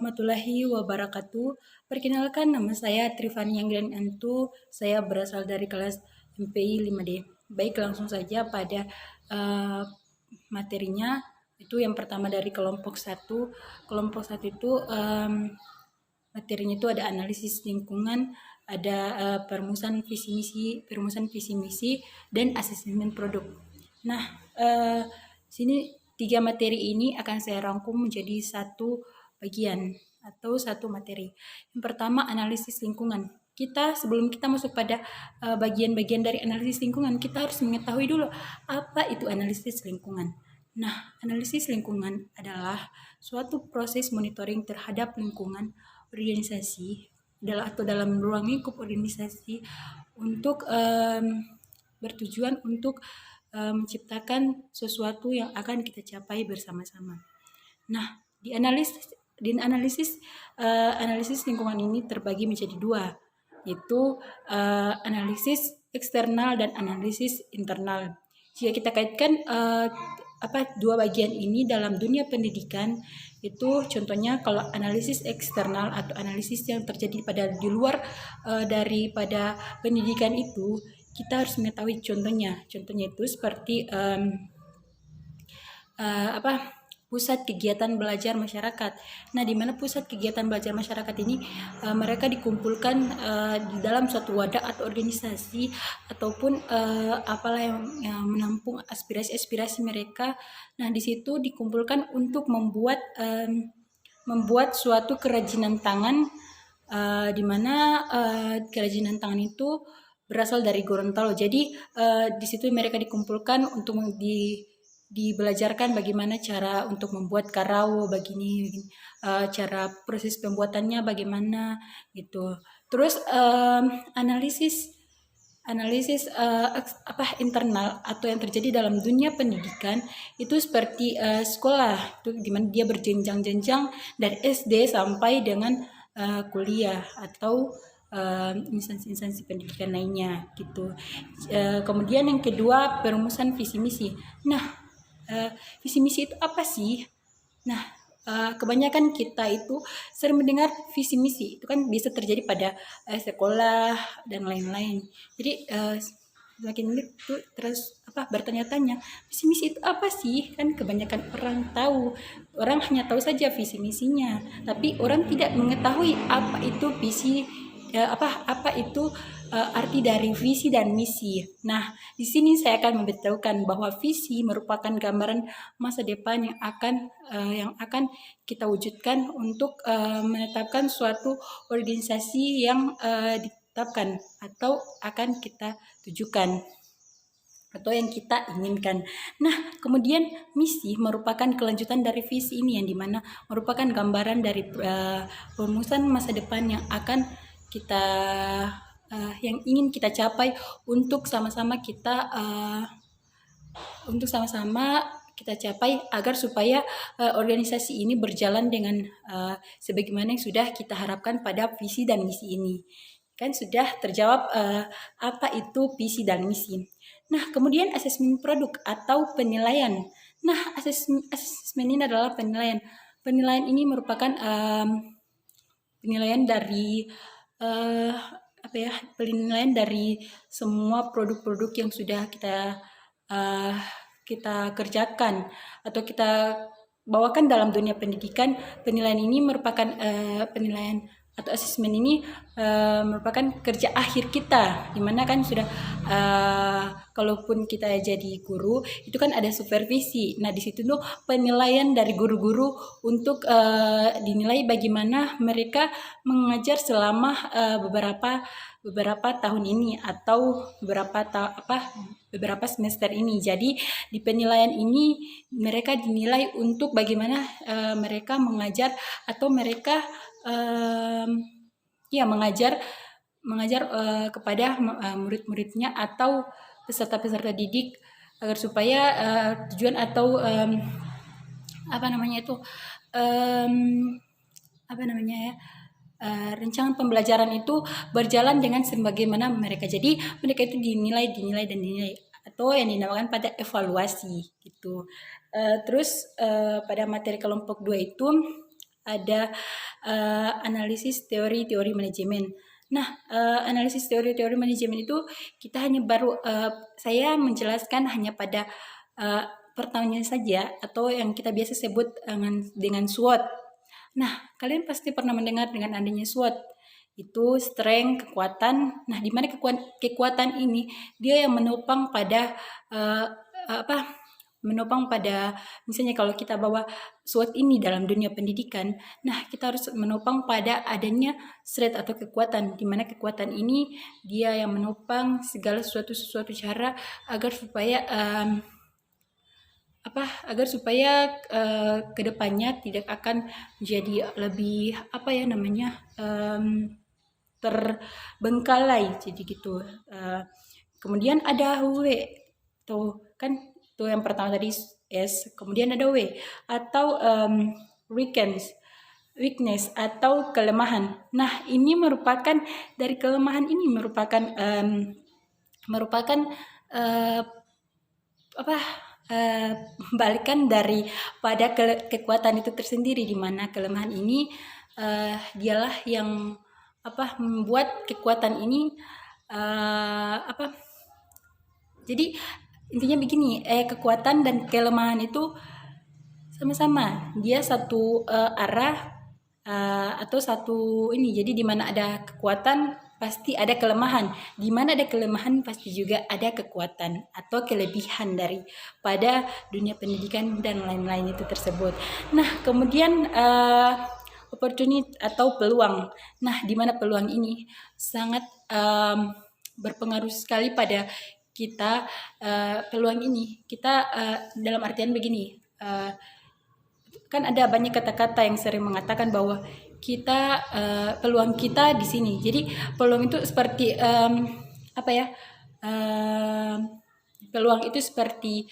warahmatullahi wabarakatuh. Perkenalkan, nama saya Trifani Anggren Antu. Saya berasal dari kelas MPI 5D. Baik, langsung saja pada materinya. Itu yang pertama dari kelompok 1. Kelompok 1 itu materinya itu ada analisis lingkungan, ada perumusan visi misi, dan asesmen produk. Nah, sini 3 materi ini akan saya rangkum menjadi satu bagian atau satu materi. Yang pertama, analisis lingkungan. Sebelum kita masuk pada bagian-bagian dari analisis lingkungan, kita harus mengetahui dulu apa itu analisis lingkungan. Nah, analisis lingkungan adalah suatu proses monitoring terhadap lingkungan organisasi atau dalam ruang lingkup organisasi untuk bertujuan untuk menciptakan sesuatu yang akan kita capai bersama-sama. Nah, analisis lingkungan ini terbagi menjadi 2, yaitu analisis eksternal dan analisis internal. Jika kita kaitkan dua bagian ini dalam dunia pendidikan, itu contohnya kalau analisis eksternal atau analisis yang terjadi di luar daripada pendidikan itu, kita harus mengetahui contohnya itu seperti pusat kegiatan belajar masyarakat. Nah, di mana pusat kegiatan belajar masyarakat ini mereka dikumpulkan di dalam suatu wadah atau organisasi ataupun apalah yang menampung aspirasi mereka. Nah, di situ dikumpulkan untuk membuat suatu kerajinan tangan, di mana kerajinan tangan itu berasal dari Gorontalo. Jadi di situ mereka dikumpulkan untuk dibelajarkan bagaimana cara untuk membuat karao begini, cara proses pembuatannya bagaimana gitu. Terus analisis internal atau yang terjadi dalam dunia pendidikan itu seperti sekolah, itu dimana dia berjenjang-jenjang dari SD sampai dengan kuliah atau instansi-instansi pendidikan lainnya gitu. Kemudian yang kedua, perumusan visi misi. Nah, visi misi itu apa sih? Nah, kebanyakan kita itu sering mendengar visi misi itu kan bisa terjadi pada sekolah dan lain-lain. Jadi semakin itu terus bertanya-tanya, visi misi itu apa sih? Kan kebanyakan orang hanya tahu saja visi misinya, tapi orang tidak mengetahui apa itu visi, apa itu arti dari visi dan misi. Nah, di sini saya akan memberitahukan bahwa visi merupakan gambaran masa depan yang akan kita wujudkan untuk menetapkan suatu organisasi yang ditetapkan atau akan kita tujukan atau yang kita inginkan. Nah, kemudian misi merupakan kelanjutan dari visi ini, yang dimana merupakan gambaran dari perumusan masa depan yang akan yang ingin kita capai untuk sama-sama kita capai agar supaya organisasi ini berjalan dengan sebagaimana yang sudah kita harapkan pada visi dan misi ini. Kan sudah terjawab apa itu visi dan misi. Nah, kemudian asesmen produk atau penilaian. Nah, asesmen ini adalah penilaian. Penilaian ini merupakan penilaian dari penilaian dari semua produk-produk yang sudah kita kerjakan atau kita bawakan dalam dunia pendidikan. Penilaian ini merupakan penilaian atau asesmen ini merupakan kerja akhir kita, dimana kan sudah kalaupun kita jadi guru itu kan ada supervisi. Nah, di situ tuh penilaian dari guru-guru untuk dinilai bagaimana mereka mengajar selama beberapa tahun ini atau beberapa semester ini. Jadi di penilaian ini mereka dinilai untuk bagaimana mereka mengajar atau mereka mengajar kepada murid-muridnya atau peserta-peserta didik agar supaya tujuan atau rancangan pembelajaran itu berjalan dengan sebagaimana mereka. Jadi mereka itu dinilai atau yang dinamakan pada evaluasi gitu. Terus pada materi kelompok 2 itu ada analisis teori-teori manajemen. Nah, analisis teori-teori manajemen itu kita hanya baru saya menjelaskan hanya pada pertamanya saja, atau yang kita biasa sebut dengan SWOT. Nah, kalian pasti pernah mendengar dengan adanya SWOT. Itu strength, kekuatan. Nah, di mana kekuatan ini dia yang menopang pada menopang pada, misalnya kalau kita bawa SWOT ini dalam dunia pendidikan, nah kita harus menopang pada adanya strength atau kekuatan, di mana kekuatan ini dia yang menopang segala sesuatu cara agar supaya kedepannya tidak akan menjadi lebih terbengkalai, jadi gitu. Kemudian ada W, tuh kan, tuh yang pertama tadi S, kemudian ada W atau weakness atau kelemahan. Nah, ini merupakan dari kelemahan ini merupakan balikan dari pada kekuatan itu tersendiri, di mana kelemahan ini dialah yang membuat kekuatan ini jadi intinya begini, kekuatan dan kelemahan itu sama-sama, dia satu arah atau satu ini. Jadi di mana ada kekuatan pasti ada kelemahan, di mana ada kelemahan pasti juga ada kekuatan atau kelebihan daripada dunia pendidikan dan lain-lain itu tersebut. Nah, kemudian opportunity atau peluang. Nah, di mana peluang ini sangat berpengaruh sekali pada kita. Peluang ini kita dalam artian begini, kan ada banyak kata-kata yang sering mengatakan bahwa kita peluang kita di sini. Jadi peluang itu seperti peluang itu seperti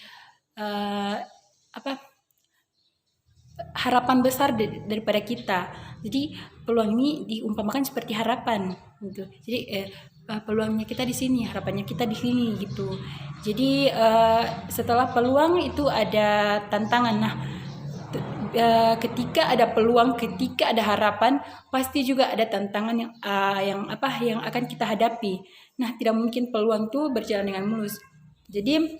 harapan besar daripada kita. Jadi peluang ini diumpamakan seperti harapan gitu. Jadi peluangnya kita di sini, harapannya kita di sini gitu. Jadi setelah peluang itu ada tantangan. Nah, ketika ada peluang, ketika ada harapan, pasti juga ada tantangan yang akan kita hadapi. Nah, tidak mungkin peluang itu berjalan dengan mulus. Jadi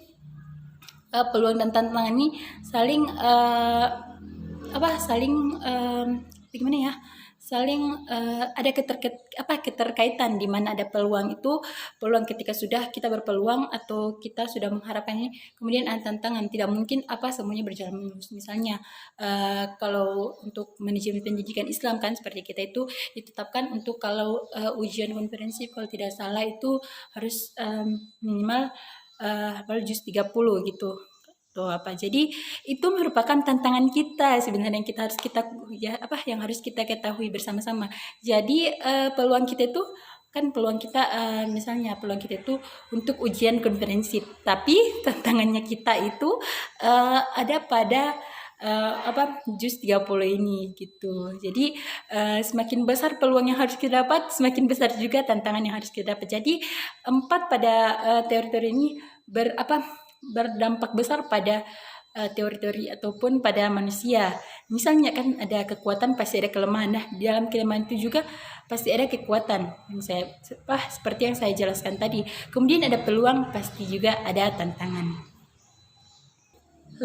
peluang dan tantangan ini saling ada keterkaitan, di mana ada peluang ketika sudah kita berpeluang atau kita sudah mengharapkannya, kemudian ada tantangan, tidak mungkin semuanya berjalan mulus. Misalnya kalau untuk manajemen pendidikan Islam kan seperti kita itu ditetapkan untuk kalau ujian komprehensif kalau tidak salah itu harus minimal juz 30 gitu. Jadi itu merupakan tantangan kita sebenarnya yang harus kita ketahui bersama-sama. Jadi peluang kita itu misalnya peluang kita itu untuk ujian komprehensif, tapi tantangannya kita itu ada pada juz 30 ini gitu. Jadi semakin besar peluang yang harus kita dapat, semakin besar juga tantangan yang harus kita dapat. Jadi 4 pada teori-teori ini berdampak besar pada teori-teori ataupun pada manusia. Misalnya kan ada kekuatan pasti ada kelemahan. Nah, di dalam kelemahan itu juga pasti ada kekuatan yang seperti yang saya jelaskan tadi. Kemudian ada peluang, pasti juga ada tantangan.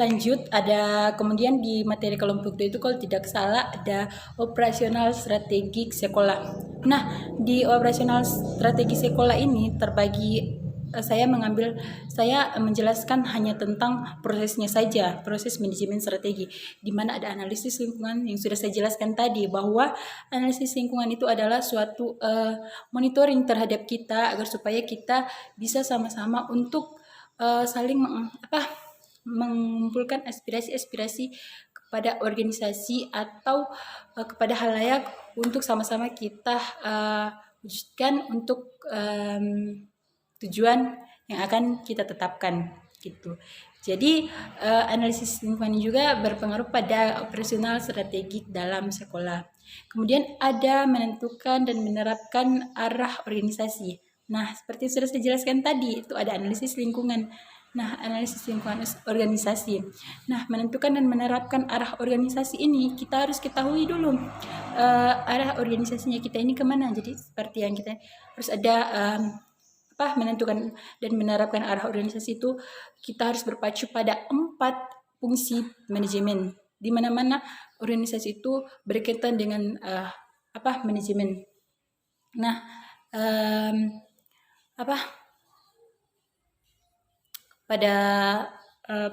Lanjut, ada kemudian di materi kelompok itu kalau tidak salah ada operasional strategi sekolah. Nah, di operasional strategi sekolah ini terbagi, saya menjelaskan hanya tentang prosesnya saja, proses manajemen strategi, di mana ada analisis lingkungan yang sudah saya jelaskan tadi, bahwa analisis lingkungan itu adalah suatu monitoring terhadap kita agar supaya kita bisa sama-sama untuk saling mengumpulkan aspirasi-aspirasi kepada organisasi atau kepada halayak untuk sama-sama kita wujudkan untuk tujuan yang akan kita tetapkan gitu. Jadi analisis lingkungan juga berpengaruh pada operasional strategik dalam sekolah. Kemudian ada menentukan dan menerapkan arah organisasi. Nah, seperti sudah saya jelaskan tadi, itu ada analisis lingkungan. Nah, analisis lingkungan organisasi. Nah, menentukan dan menerapkan arah organisasi ini, kita harus ketahui dulu arah organisasinya kita ini kemana. Jadi seperti yang kita harus ada menentukan dan menerapkan arah organisasi itu, kita harus berpacu pada 4 fungsi manajemen. Di mana-mana organisasi itu berkaitan dengan manajemen. Nah, pada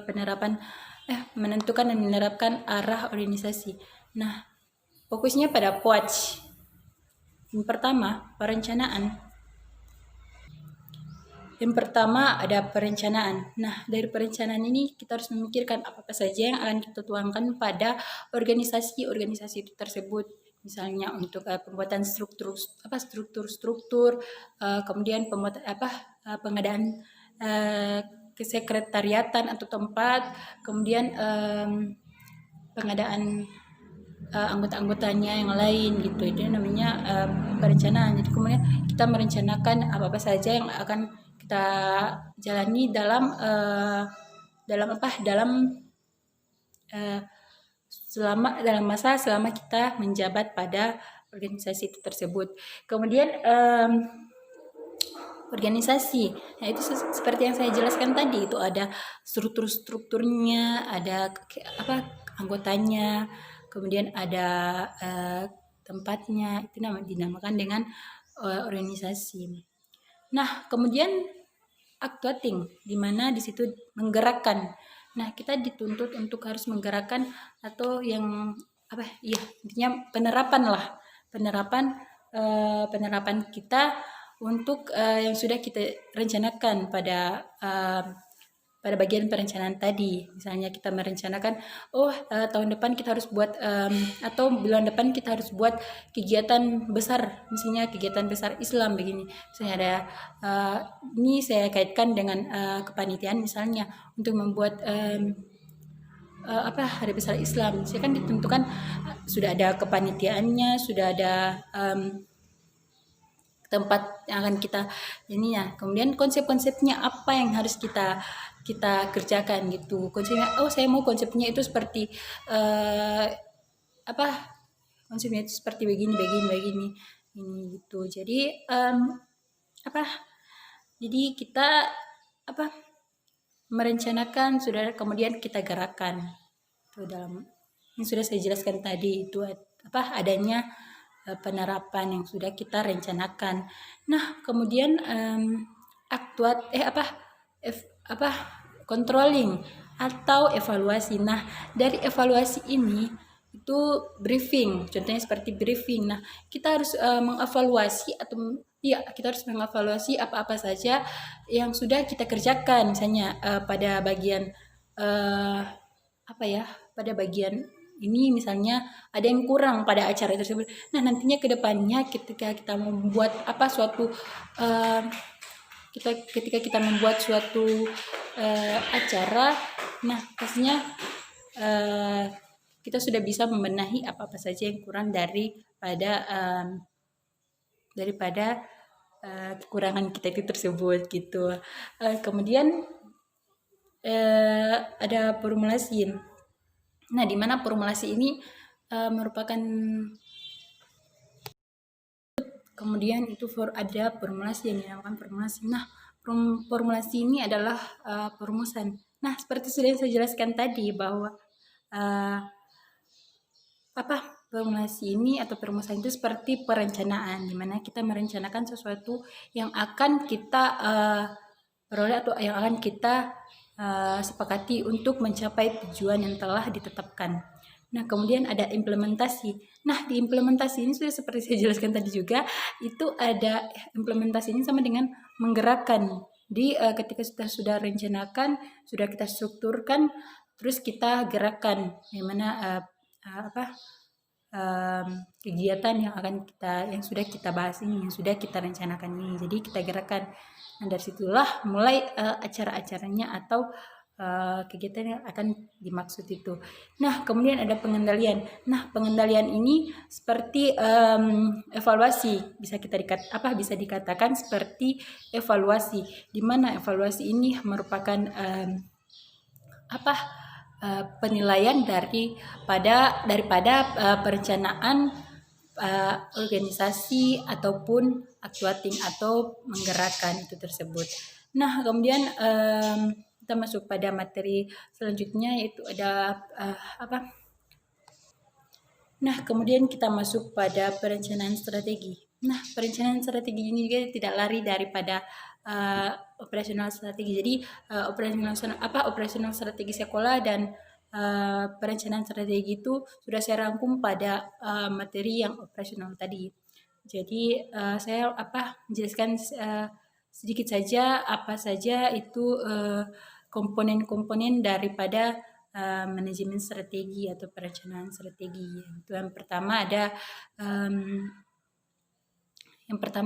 penerapan menentukan dan menerapkan arah organisasi. Nah, fokusnya pada POAC. Yang pertama, perencanaan. Yang pertama ada perencanaan. Nah, dari perencanaan ini kita harus memikirkan apa-apa saja yang akan kita tuangkan pada organisasi itu tersebut. Misalnya untuk pembuatan struktur, kemudian pembuatan pengadaan kesekretariatan atau tempat, kemudian pengadaan anggota-anggotanya yang lain gitu. Itu namanya perencanaan. Jadi kemudian kita merencanakan apa-apa saja yang akan kita jalani dalam selama kita menjabat pada organisasi itu tersebut. Kemudian organisasi. Nah, itu seperti yang saya jelaskan tadi, itu ada strukturnya, ada anggotanya, kemudian ada tempatnya. Itu dinamakan dengan organisasi. Nah, kemudian actuating, di mana di situ menggerakkan. Nah, kita dituntut untuk harus menggerakkan atau yang intinya penerapan kita untuk yang sudah kita rencanakan pada bagian perencanaan tadi. Misalnya kita merencanakan, tahun depan kita harus buat atau bulan depan kita harus buat kegiatan besar, misalnya kegiatan besar Islam begini. Misalnya ada ini saya kaitkan dengan kepanitiaan misalnya untuk membuat hari besar Islam. Saya kan ditentukan sudah ada kepanitiaannya, sudah ada tempat yang akan kita kemudian konsep-konsepnya apa yang harus kita kerjakan gitu. Konsepnya, saya mau konsepnya itu seperti konsepnya itu seperti begini ini gitu. Jadi jadi kita merencanakan, sudah kemudian kita gerakan. Itu dalam yang sudah saya jelaskan tadi, itu adanya penerapan yang sudah kita rencanakan. Nah, kemudian controlling atau evaluasi. Nah, dari evaluasi ini itu briefing, contohnya seperti briefing. Nah, kita harus mengevaluasi kita harus mengevaluasi apa-apa saja yang sudah kita kerjakan, misalnya pada bagian pada bagian ini misalnya ada yang kurang pada acara tersebut. Nah, nantinya ke depannya ketika kita membuat ketika kita membuat suatu acara, nah pastinya kita sudah bisa membenahi apa-apa saja yang kurang daripada kekurangan kita itu tersebut gitu. Kemudian ada formulasi. Nah, di mana formulasi ini merupakan, kemudian itu ada formulasi yang dinamakan formulasi. Nah, formulasi ini adalah perumusan. Nah, seperti sudah saya jelaskan tadi bahwa formulasi ini atau perumusan itu seperti perencanaan, di mana kita merencanakan sesuatu yang akan kita peroleh atau yang akan kita sepakati untuk mencapai tujuan yang telah ditetapkan. Nah, kemudian ada implementasi. Nah, di implementasi ini sudah seperti saya jelaskan tadi juga, itu ada implementasi ini sama dengan menggerakkan. Di ketika sudah rencanakan, sudah kita strukturkan, terus kita gerakkan, dimana kegiatan yang sudah kita bahas ini, yang sudah kita rencanakan ini. Jadi kita gerakkan. Nah, dari situlah mulai acara-acaranya atau kegiatan yang akan dimaksud itu. Nah, kemudian ada pengendalian. Nah, pengendalian ini seperti evaluasi, bisa dikatakan seperti evaluasi, di mana evaluasi ini merupakan penilaian daripada perencanaan organisasi ataupun actuating atau menggerakkan itu tersebut. Nah, kemudian kita masuk pada materi selanjutnya, yaitu ada Nah, kemudian kita masuk pada perencanaan strategi. Nah, perencanaan strategi ini juga tidak lari daripada operasional strategi. Jadi operasional strategi sekolah dan perencanaan strategi itu sudah saya rangkum pada materi yang operasional tadi. Jadi saya menjelaskan sedikit saja apa saja itu komponen-komponen daripada manajemen strategi atau perencanaan strategi. Itu yang pertama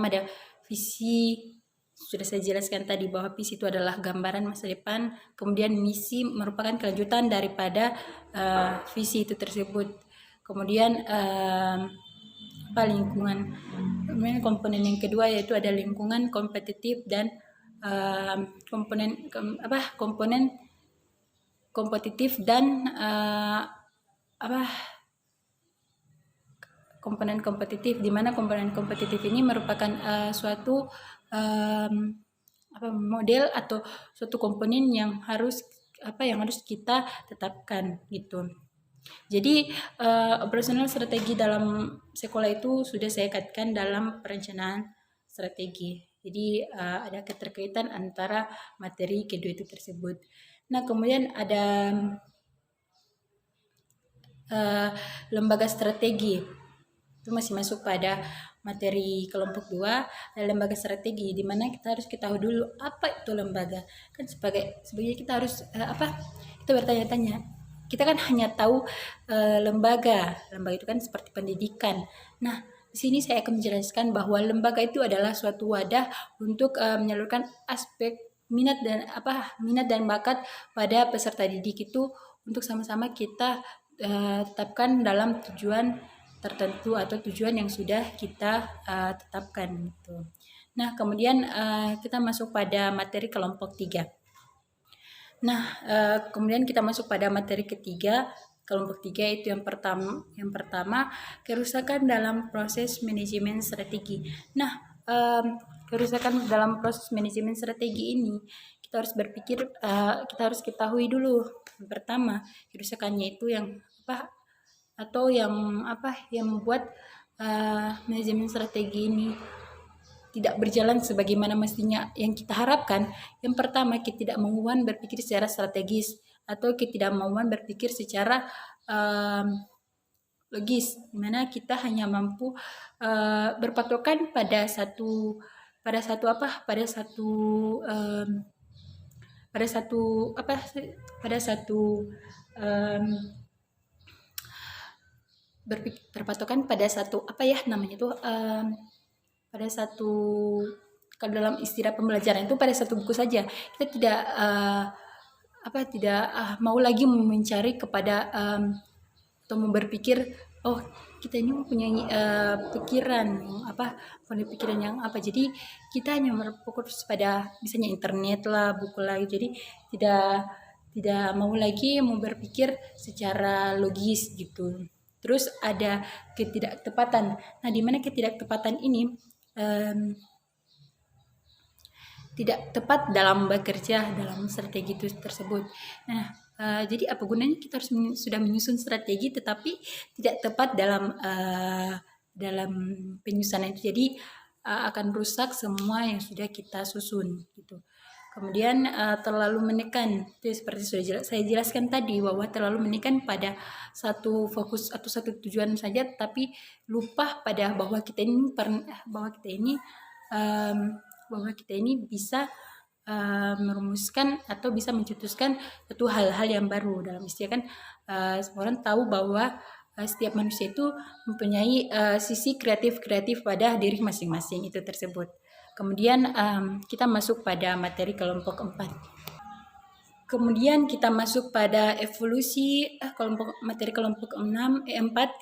ada visi. Sudah saya jelaskan tadi bahwa visi itu adalah gambaran masa depan, kemudian misi merupakan kelanjutan daripada visi itu tersebut. Kemudian lingkungan. Kemudian komponen yang kedua yaitu ada lingkungan kompetitif dan komponen kompetitif dan komponen kompetitif, di mana komponen kompetitif ini merupakan suatu model atau suatu komponen yang harus kita tetapkan gitu. Jadi operasional strategi dalam sekolah itu sudah saya kaitkan dalam perencanaan strategi. Jadi ada keterkaitan antara materi kedua itu tersebut. Nah, kemudian ada lembaga strategi. Itu masih masuk pada materi kelompok 2, lembaga strategi, di mana kita harus ketahui dulu apa itu lembaga. Kan sebagai kita harus kita bertanya-tanya. Kita kan hanya tahu lembaga itu kan seperti pendidikan. Nah, di sini saya akan menjelaskan bahwa lembaga itu adalah suatu wadah untuk menyalurkan aspek minat dan bakat pada peserta didik itu untuk sama-sama kita tetapkan dalam tujuan tertentu atau tujuan yang sudah kita tetapkan gitu. Nah, kemudian kita masuk pada materi kelompok 3. Nah, kemudian kita masuk pada materi ketiga, kelompok 3, itu yang pertama kerusakan dalam proses manajemen strategi. Nah, kerusakan dalam proses manajemen strategi ini kita harus berpikir, kita harus ketahui dulu. Yang pertama, kerusakannya itu yang yang membuat manajemen strategi ini tidak berjalan sebagaimana mestinya yang kita harapkan. Yang pertama, ketidakmampuan berpikir secara strategis atau ketidakmampuan berpikir secara logis, di mana kita hanya mampu berpatokan pada satu berpatokan pada satu pada satu, kalau dalam istilah pembelajaran itu pada satu buku saja. Kita tidak mau lagi mencari kepada atau berpikir, oh kita ini mempunyai pikiran yang jadi kita hanya berfokus pada misalnya internet lah, buku lah, jadi tidak mau lagi berpikir secara logis gitu. Terus ada ketidaktepatan. Nah, di mana ketidaktepatan ini tidak tepat dalam bekerja dalam strategi itu tersebut. Nah, jadi apa gunanya kita harus sudah menyusun strategi tetapi tidak tepat dalam penyusunan itu. Jadi akan rusak semua yang sudah kita susun gitu. Kemudian terlalu menekan, itu seperti sudah saya jelaskan tadi, bahwa terlalu menekan pada satu fokus atau satu tujuan saja, tapi lupa pada bahwa kita ini bisa merumuskan atau bisa mencetuskan satu hal-hal yang baru. Dalam istilah kan semua orang tahu bahwa setiap manusia itu mempunyai sisi kreatif pada diri masing-masing itu tersebut. Kemudian kita masuk pada materi kelompok 4. Kemudian kita masuk pada evolusi materi kelompok 4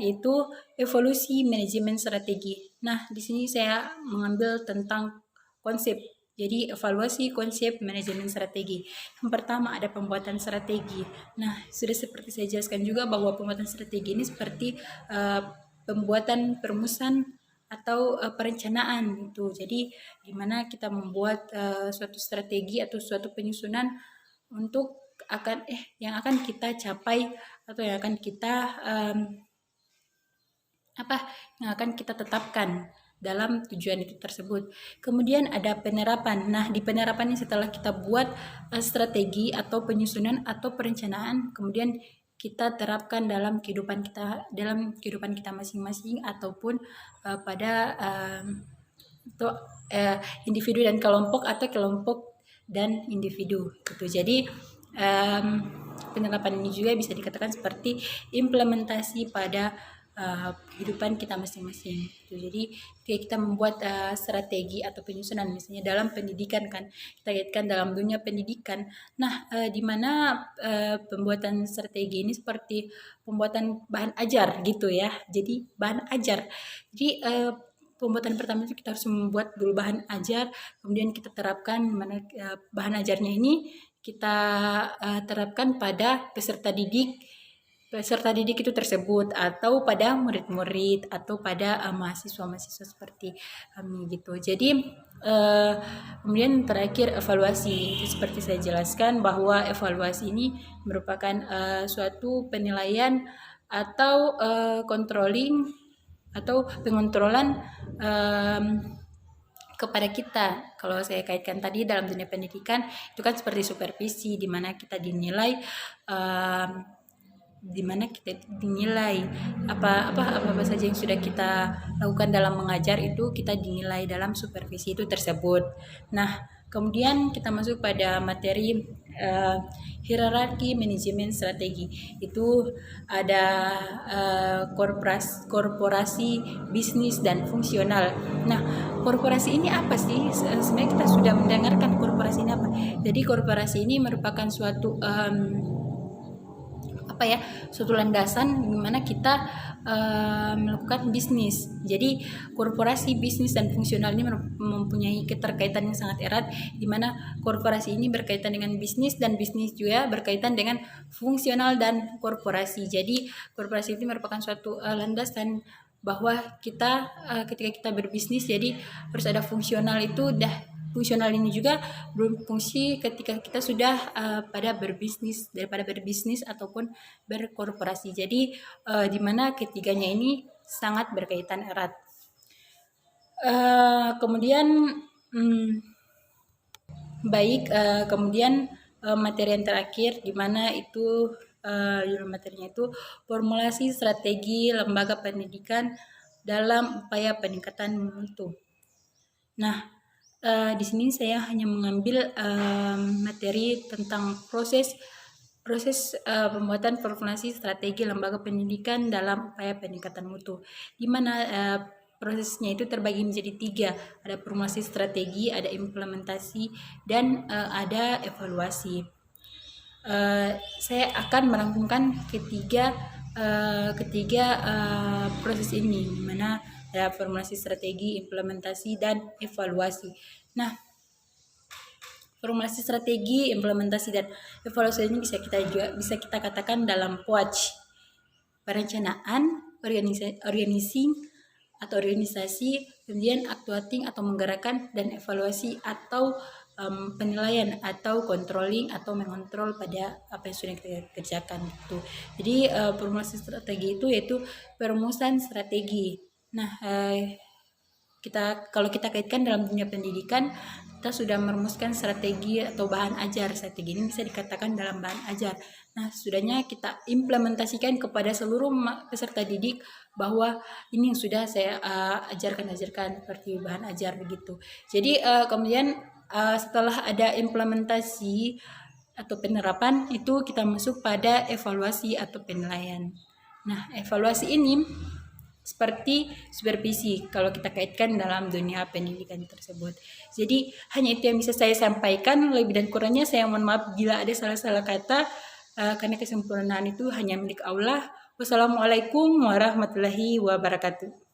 yaitu evolusi manajemen strategi. Nah, di sini saya mengambil tentang konsep. Jadi evaluasi konsep manajemen strategi. Yang pertama ada pembuatan strategi. Nah, sudah seperti saya jelaskan juga bahwa pembuatan strategi ini seperti pembuatan perumusan atau perencanaan itu. Jadi di mana kita membuat suatu strategi atau suatu penyusunan untuk yang akan kita capai atau yang akan kita tetapkan dalam tujuan itu tersebut. Kemudian ada penerapan. Nah, di penerapan ini setelah kita buat strategi atau penyusunan atau perencanaan, kemudian kita terapkan dalam kehidupan kita masing-masing ataupun pada individu dan kelompok atau kelompok dan individu gitu. Jadi penerapan ini juga bisa dikatakan seperti implementasi pada kehidupan kita masing-masing. Jadi kita membuat strategi atau penyusunan misalnya dalam pendidikan kan, kita kaitkan dalam dunia pendidikan. Nah, di mana pembuatan strategi ini seperti pembuatan bahan ajar gitu ya. Jadi bahan ajar. Jadi pembuatan pertama itu kita harus membuat dulu bahan ajar, kemudian kita terapkan mana bahan ajarnya ini kita terapkan pada peserta didik itu tersebut atau pada murid-murid atau pada mahasiswa-mahasiswa seperti kami gitu. Jadi kemudian terakhir evaluasi. Seperti saya jelaskan bahwa evaluasi ini merupakan suatu penilaian atau controlling atau pengontrolan kepada kita. Kalau saya kaitkan tadi dalam dunia pendidikan itu kan seperti supervisi di mana kita dinilai apa saja yang sudah kita lakukan dalam mengajar itu kita dinilai dalam supervisi itu tersebut. Nah, kemudian kita masuk pada materi hierarki manajemen strategi. Itu ada korporasi, bisnis, dan fungsional. Nah, korporasi ini apa sih? Sebenarnya kita sudah mendengarkan korporasi ini apa. Jadi korporasi ini merupakan suatu suatu landasan di mana kita melakukan bisnis. Jadi korporasi, bisnis, dan fungsional ini mempunyai keterkaitan yang sangat erat di mana korporasi ini berkaitan dengan bisnis dan bisnis juga berkaitan dengan fungsional dan korporasi. Jadi korporasi itu merupakan suatu landasan bahwa kita ketika kita berbisnis jadi harus ada fungsional itu fungsional ini juga berfungsi ketika kita sudah daripada berbisnis ataupun berkorporasi. Jadi di mana ketiganya ini sangat berkaitan erat. Kemudian materi yang terakhir di mana itu judul materinya itu formulasi strategi lembaga pendidikan dalam upaya peningkatan mutu. Nah, di sini saya hanya mengambil materi tentang proses pembuatan formulasi strategi lembaga pendidikan dalam upaya peningkatan mutu, di mana prosesnya itu terbagi menjadi 3, ada formulasi strategi, ada implementasi, dan ada evaluasi. Saya akan merangkumkan ketiga proses ini, di mana ada formulasi strategi, implementasi, dan evaluasi. Nah, formulasi strategi, implementasi, dan evaluasi ini bisa kita katakan dalam POAJ, perencanaan, organisasi, kemudian actuating atau menggerakkan, dan evaluasi atau penilaian atau controlling atau mengontrol pada apa yang sudah kita kerjakan itu. Jadi formulasi strategi itu yaitu perumusan strategi. Nah, kalau kita kaitkan dalam dunia pendidikan, kita sudah merumuskan strategi atau bahan ajar. Strategi ini bisa dikatakan dalam bahan ajar. Nah, sudahnya kita implementasikan kepada seluruh peserta didik bahwa ini yang sudah saya ajarkan seperti bahan ajar begitu. Jadi kemudian setelah ada implementasi atau penerapan itu kita masuk pada evaluasi atau penilaian. Nah, evaluasi ini seperti supervisi kalau kita kaitkan dalam dunia pendidikan tersebut. Jadi hanya itu yang bisa saya sampaikan, lebih dan kurangnya saya mohon maaf bila ada salah-salah kata, karena kesempurnaan itu hanya milik Allah. Wassalamualaikum warahmatullahi wabarakatuh.